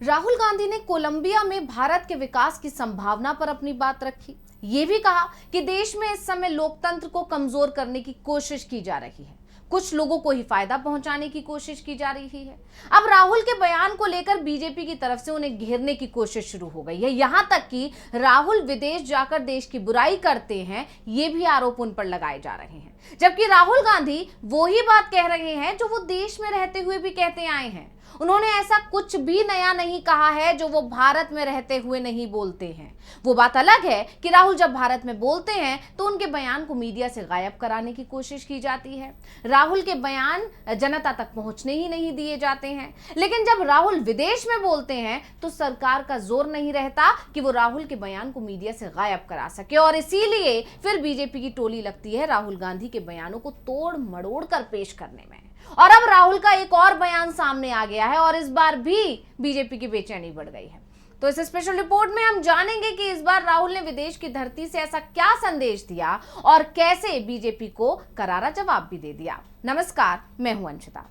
राहुल गांधी ने कोलंबिया में भारत के विकास की संभावना पर अपनी बात रखी। ये भी कहा कि देश में इस समय लोकतंत्र को कमजोर करने की कोशिश की जा रही है, कुछ लोगों को ही फायदा पहुंचाने की कोशिश की जा रही है। अब राहुल के बयान को लेकर बीजेपी की तरफ से उन्हें घेरने की कोशिश शुरू हो गई है। यहां तक कि राहुल विदेश जाकर देश की बुराई करते हैं, ये भी आरोप उन पर लगाए जा रहे हैं, जबकि राहुल गांधी वो ही बात कह रहे हैं जो वो देश में रहते हुए भी कहते आए हैं। उन्होंने ऐसा कुछ भी नया नहीं कहा है जो वो भारत में रहते हुए नहीं बोलते हैं। वो बात अलग है कि राहुल जब भारत में बोलते हैं तो उनके बयान को मीडिया से गायब कराने की कोशिश की जाती है। राहुल के बयान जनता तक पहुंचने ही नहीं दिए जाते हैं। लेकिन जब राहुल विदेश में बोलते हैं तो सरकार का जोर नहीं रहता कि वो राहुल के बयान को मीडिया से गायब करा सके, और इसीलिए फिर बीजेपी की टोली लगती है राहुल गांधी के बयानों को तोड़ मरोड़ कर पेश करने में। और अब राहुल का एक और बयान सामने आ गया है और इस बार भी बीजेपी की बेचैनी बढ़ गई है। तो इस स्पेशल रिपोर्ट में हम जानेंगे कि इस बार राहुल ने विदेश की धरती से ऐसा क्या संदेश दिया और कैसे बीजेपी को करारा जवाब भी दे दिया। नमस्कार, मैं हूं अंशिता।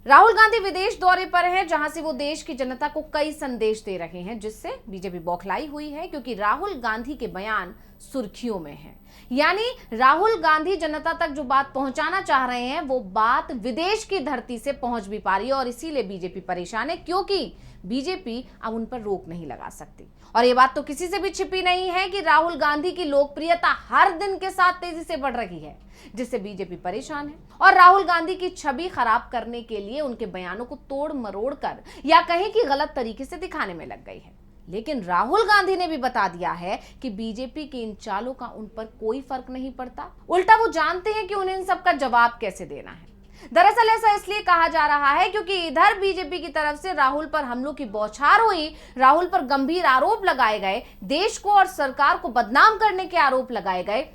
राहुल गांधी विदेश दौरे पर हैं, जहां से वो देश की जनता को कई संदेश दे रहे हैं, जिससे बीजेपी बौखलाई हुई है, क्योंकि राहुल गांधी के बयान सुर्खियों में हैं। यानी राहुल गांधी जनता तक जो बात पहुंचाना चाह रहे हैं वो बात विदेश की धरती से पहुंच भी पा रही है, और इसीलिए बीजेपी परेशान है, क्योंकि बीजेपी अब उन पर रोक नहीं लगा सकती। और ये बात तो किसी से भी छिपी नहीं है कि राहुल गांधी की लोकप्रियता हर दिन के साथ तेजी से बढ़ रही है, जिससे बीजेपी परेशान है और राहुल गांधी की छवि खराब करने के लिए उनके बयानों को तोड़ मरोड़ कर या कहें कि गलत तरीके से दिखाने में लग गई है। लेकिन राहुल गांधी ने भी बता दिया है कि बीजेपी की इन चालों का उन पर कोई फर्क नहीं पड़ता, उल्टा वो जानते हैं कि उन्हें इन सब का जवाब कैसे देना है। दरअसल ऐसा इसलिए कहा जा रहा है क्योंकि इधर बीजेपी की तरफ से राहुल पर हमलों की बौछार हुई, राहुल पर गंभीर आरोप लगाए गए, देश को और सरकार को बदनाम करने के आरोप लगाए गए।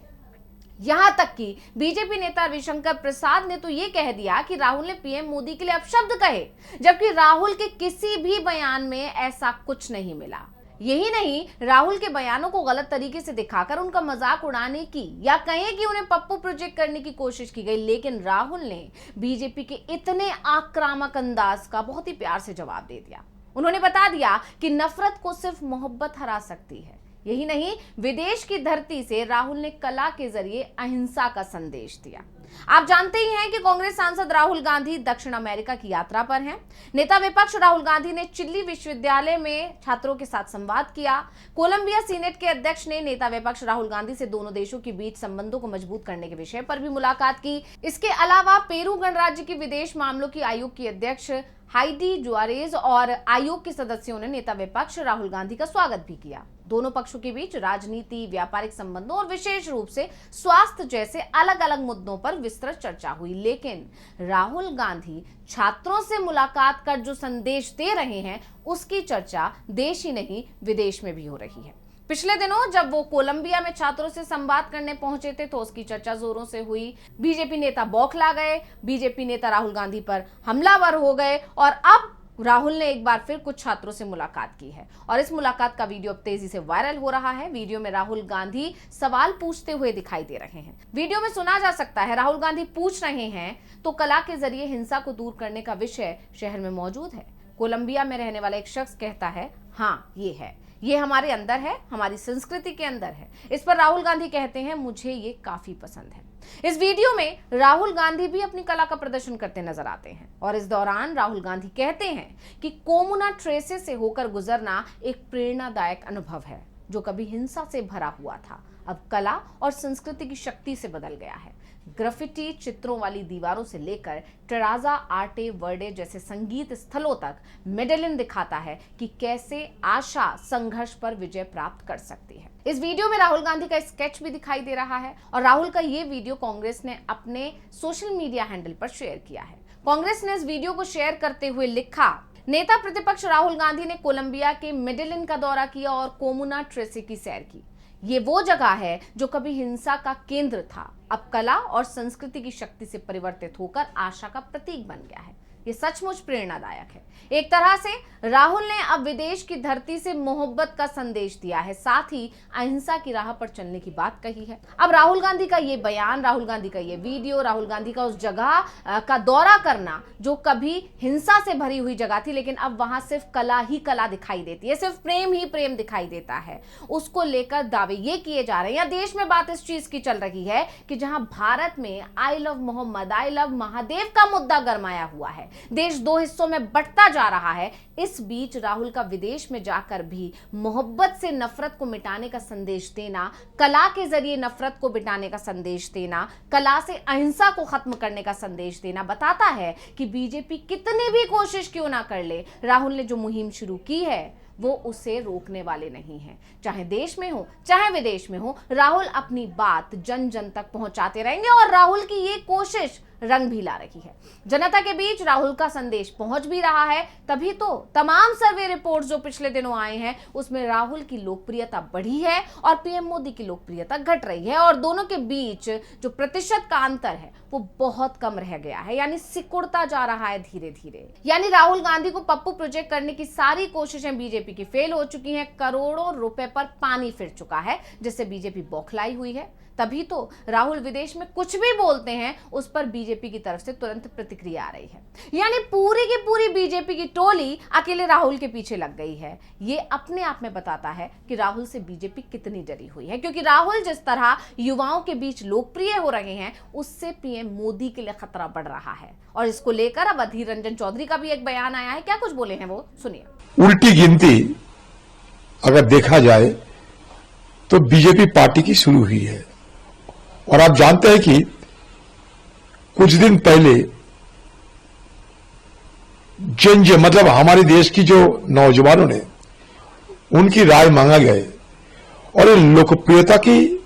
यहां तक कि बीजेपी नेता रविशंकर प्रसाद ने तो यह कह दिया कि राहुल ने पीएम मोदी के लिए अपशब्द कहे, जबकि राहुल के किसी भी बयान में ऐसा कुछ नहीं मिला। यही नहीं, राहुल के बयानों को गलत तरीके से दिखाकर उनका मजाक उड़ाने की या कहें कि उन्हें पप्पू प्रोजेक्ट करने की कोशिश की गई, लेकिन राहुल ने बीजेपी के इतने आक्रामक अंदाज का बहुत ही प्यार से जवाब दे दिया। उन्होंने बता दिया कि नफरत को सिर्फ मोहब्बत हरा सकती है। यही नहीं, विदेश की धरती से राहुल ने कला के जरिए अहिंसा का संदेश दिया। आप जानते ही हैं कि कांग्रेस सांसद राहुल गांधी दक्षिण अमेरिका की यात्रा पर हैं। नेता विपक्ष राहुल गांधी ने चिल्ली विश्वविद्यालय में छात्रों के साथ संवाद किया। कोलंबिया सीनेट के अध्यक्ष ने नेता विपक्ष राहुल गांधी से दोनों देशों के बीच संबंधों को मजबूत करने के विषय पर भी मुलाकात की। इसके अलावा पेरू गणराज्य की विदेश मामलों की आयोग की अध्यक्ष हाइडी जुआरेज और आयोग के सदस्यों ने नेता विपक्ष राहुल गांधी का स्वागत भी किया। दोनों पक्षों के बीच राजनीति, व्यापारिक संबंधों और विशेष रूप से स्वास्थ्य जैसे अलग अलग मुद्दों पर विस्तृत चर्चा हुई। लेकिन राहुल गांधी छात्रों से मुलाकात कर जो संदेश दे रहे हैं उसकी चर्चा देश ही नहीं विदेश में भी हो रही है। पिछले दिनों जब वो कोलंबिया में छात्रों से संवाद करने पहुंचे थे तो उसकी चर्चा जोरों से हुई। बीजेपी नेता बौखला गए, बीजेपी नेता राहुल गांधी पर हमलावर हो गए, और अब राहुल ने एक बार फिर कुछ छात्रों से मुलाकात की है और इस मुलाकात का वीडियो अब तेजी से वायरल हो रहा है। वीडियो में राहुल गांधी सवाल पूछते हुए दिखाई दे रहे हैं। वीडियो में सुना जा सकता है राहुल गांधी पूछ रहे हैं, तो कला के जरिए हिंसा को दूर करने का विषय शहर में मौजूद है। कोलंबिया में रहने वाला एक शख्स कहता है, हाँ ये है, ये हमारे अंदर है, हमारी संस्कृति के अंदर है। इस पर राहुल गांधी कहते हैं, मुझे ये काफी पसंद है। इस वीडियो में राहुल गांधी भी अपनी कला का प्रदर्शन करते नजर आते हैं और इस दौरान राहुल गांधी कहते हैं कि कोमुना ट्रेसे से होकर गुजरना एक प्रेरणादायक अनुभव है जो कभी हिंसा से भरा हुआ था, अब कला और संस्कृति की शक्ति से बदल गया है। ग्राफिटी चित्रों वाली दीवारों से लेकर टेराजा आर्टे वर्डे जैसे संगीत स्थलों तक मेडेलिन दिखाता है कि कैसे आशा संघर्ष पर विजय प्राप्त कर सकती है। इस वीडियो में राहुल गांधी का स्केच भी दिखाई दे रहा है और राहुल का ये वीडियो कांग्रेस ने अपने सोशल मीडिया हैंडल पर शेयर किया है। कांग्रेस ने इस वीडियो को शेयर करते हुए लिखा, नेता प्रतिपक्ष राहुल गांधी ने कोलंबिया के मेडेलिन का दौरा किया और कोमुना ट्रेसे की सैर की। ये वो जगह है जो कभी हिंसा का केंद्र था, अब कला और संस्कृति की शक्ति से परिवर्तित होकर आशा का प्रतीक बन गया है। ये सचमुच प्रेरणादायक है। एक तरह से राहुल ने अब विदेश की धरती से मोहब्बत का संदेश दिया है, साथ ही अहिंसा की राह पर चलने की बात कही है। अब राहुल गांधी का ये बयान, राहुल गांधी का ये वीडियो, राहुल गांधी का उस जगह का दौरा करना जो कभी हिंसा से भरी हुई जगह थी, लेकिन अब वहां सिर्फ कला ही कला दिखाई देती है, सिर्फ प्रेम ही प्रेम दिखाई देता है, उसको लेकर दावे ये किए जा रहे हैं। या देश में बात इस चीज की चल रही है कि जहां भारत में I love Mohammad, I love Mahadev का मुद्दा गरमाया हुआ है, देश दो हिस्सों में बंटता जा रहा है, इस बीच राहुल का विदेश में जाकर भी मोहब्बत से नफरत को मिटाने का संदेश देना, कला के जरिए नफरत को मिटाने का संदेश देना, कला से अहिंसा को खत्म करने का संदेश देना बताता है कि बीजेपी कितनी भी कोशिश क्यों ना कर ले, राहुल ने जो मुहिम शुरू की है वो उसे रोकने वाले नहीं हैं। चाहे देश में हो चाहे विदेश में हो, राहुल अपनी बात जन जन तक पहुंचाते रहेंगे और राहुल की ये कोशिश रंग भी ला रही है। जनता के बीच राहुल का संदेश पहुंच भी रहा है, तभी तो तमाम सर्वे रिपोर्ट्स जो पिछले दिनों आए हैं उसमें राहुल की लोकप्रियता बढ़ी है और पीएम मोदी की लोकप्रियता घट रही है, और दोनों के बीच जो प्रतिशत का अंतर है वो बहुत कम रह गया है, यानी सिकुड़ता जा रहा है धीरे धीरे। यानी राहुल गांधी को पप्पू प्रोजेक्ट करने की सारी कोशिशें बीजेपी की फेल हो चुकी हैं, करोड़ों रुपए पर पानी फिर चुका है, जिससे बीजेपी बौखलाई हुई है। तभी तो राहुल विदेश में कुछ भी बोलते हैं उस पर बीजेपी की तरफ से तुरंत प्रतिक्रिया आ रही है। यानी पूरी की पूरी बीजेपी की टोली अकेले राहुल के पीछे लग गई है। ये अपने आप में बताता है कि राहुल से बीजेपी कितनी डरी हुई है, क्योंकि राहुल जिस तरह युवाओं के बीच लोकप्रिय हो रहे हैं उससे पीएम मोदी के लिए खतरा बढ़ रहा है। और इसको लेकर अब अधीर रंजन चौधरी का भी एक बयान आया है, क्या कुछ बोले हैं वो सुनिए। उल्टी गिनती अगर देखा जाए तो बीजेपी पार्टी की शुरू हुई है, और आप जानते हैं कि कुछ दिन पहले जंज मतलब हमारे देश की जो नौजवानों ने उनकी राय मांगा गए, और लोकप्रियता की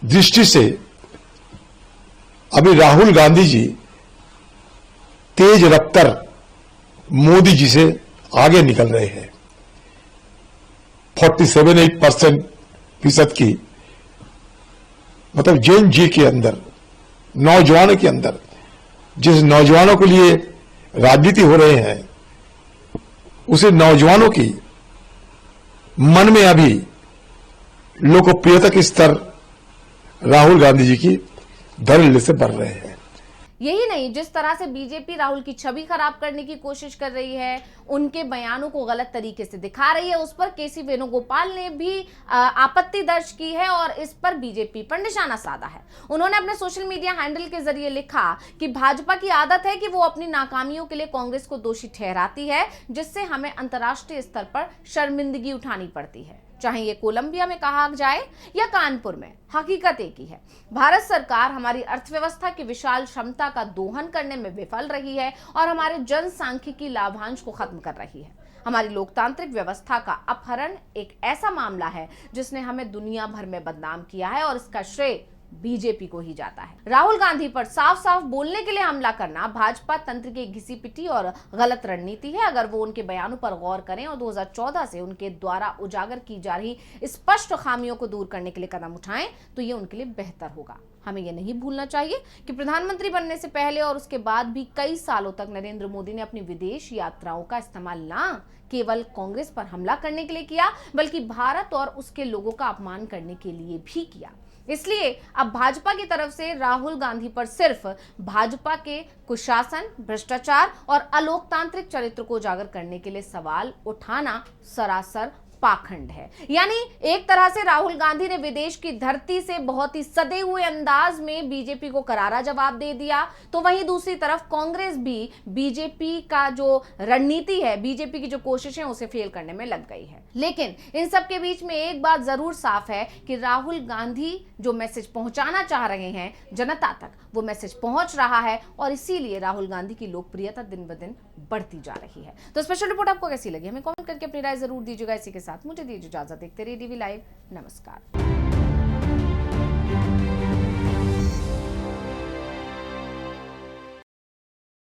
दृष्टि से अभी राहुल गांधी जी तेज रफ्तार मोदी जी से आगे निकल रहे हैं। 47-8% की मतलब जेन जी के अंदर, नौजवानों के अंदर, जिस नौजवानों के लिए राजनीति हो रहे हैं उसे नौजवानों की मन में अभी लोकप्रियता के स्तर राहुल गांधी जी की धड़ल्ले से बढ़ रहे हैं। यही नहीं, जिस तरह से बीजेपी राहुल की छवि खराब करने की कोशिश कर रही है, उनके बयानों को गलत तरीके से दिखा रही है, उस पर केसी वेणुगोपाल ने भी आपत्ति दर्ज की है और इस पर बीजेपी पर निशाना साधा है। उन्होंने अपने सोशल मीडिया हैंडल के जरिए लिखा कि भाजपा की आदत है कि वो अपनी नाकामियों के लिए कांग्रेस को दोषी ठहराती है, जिससे हमें अंतर्राष्ट्रीय स्तर पर शर्मिंदगी उठानी पड़ती है। चाहे ये कोलंबिया में कहा जाए या कानपुर में, हकीकत एक ही है। भारत सरकार हमारी अर्थव्यवस्था की विशाल क्षमता का दोहन करने में विफल रही है और हमारे जनसांख्यिकी लाभांश को खत्म कर रही है। हमारी लोकतांत्रिक व्यवस्था का अपहरण एक ऐसा मामला है जिसने हमें दुनिया भर में बदनाम किया है और इसका श्रेय बीजेपी को ही जाता है। राहुल गांधी पर साफ साफ बोलने के लिए हमला करना भाजपा तंत्र की घिसी पिटी और गलत रणनीति है। अगर वो उनके बयानों पर गौर करें और 2014 से उनके द्वारा उजागर की जा रही स्पष्ट खामियों को दूर करने के लिए कदम उठाएं तो ये उनके लिए बेहतर होगा। हमें यह नहीं भूलना चाहिए कि प्रधानमंत्री बनने से पहले और उसके बाद भी कई सालों तक नरेंद्र मोदी ने अपनी विदेश यात्राओं का इस्तेमाल ना केवल कांग्रेस पर हमला करने के लिए किया, बल्कि भारत और उसके लोगों का अपमान करने के लिए भी किया। इसलिए अब भाजपा की तरफ से राहुल गांधी पर सिर्फ भाजपा के कुशासन, भ्रष्टाचार और अलोकतांत्रिक चरित्र को उजागर करने के लिए सवाल उठाना सरासर पाखंड है। यानी एक तरह से राहुल गांधी ने विदेश की धरती से बहुत ही सदे हुए अंदाज में बीजेपी को करारा जवाब दे दिया, तो वहीं दूसरी तरफ कांग्रेस भी बीजेपी का जो रणनीति है, बीजेपी की जो कोशिशें उसे फेल करने में लग गई है। लेकिन इन सब के बीच में एक बात जरूर साफ है कि राहुल गांधी जो मैसेज पहुंचाना चाह रहे हैं जनता तक, वो मैसेज पहुंच रहा है और इसीलिए राहुल गांधी की लोकप्रियता दिन ब दिन बढ़ती जा रही है। तो स्पेशल रिपोर्ट आपको कैसी लगी हमें कमेंट करके अपनी राय जरूर दीजिएगा। इसी के साथ मुझे दीजिए इजाजत। देखते रहिए डीवी लाइव। नमस्कार।